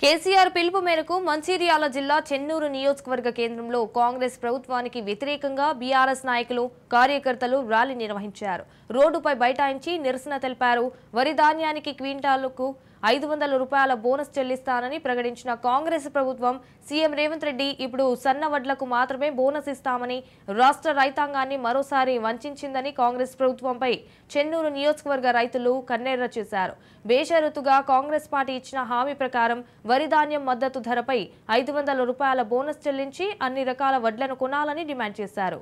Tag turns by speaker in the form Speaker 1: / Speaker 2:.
Speaker 1: కేసీఆర్ పిలుపు మేరకు మంచిర్యాల జిల్లా చెన్నూరు నియోజకవర్గ కేంద్రంలో కాంగ్రెస్ ప్రభుత్వానికి వ్యతిరేకంగా బీఆర్ఎస్ నాయకులు కార్యకర్తలు ర్యాలీ నిర్వహించారు. రోడ్డుపై బైఠాయించి నిరసన తెలిపారు. వరి ధాన్యానికి క్వింటాలుకు 500 రూపాయల బోనస్ చెల్లిస్తానని ప్రకటించిన కాంగ్రెస్ ప్రభుత్వం సీఎం రేవంత్ రెడ్డి ఇప్పుడు సన్న వడ్లకు మాత్రమే బోనస్ ఇస్తామని రాష్ట్ర రైతాంగాన్ని మరోసారి వంచిందని కాంగ్రెస్ ప్రభుత్వంపై చెన్నూరు నియోజకవర్గ రైతులు కన్నెర్ర చేశారు. బేషరతుగా కాంగ్రెస్ పార్టీ ఇచ్చిన హామీ ప్రకారం వరి ధాన్యం మద్దతు ధరపై 500 రూపాయల బోనస్ చెల్లించి అన్ని రకాల వడ్లను కొనాలని డిమాండ్ చేశారు.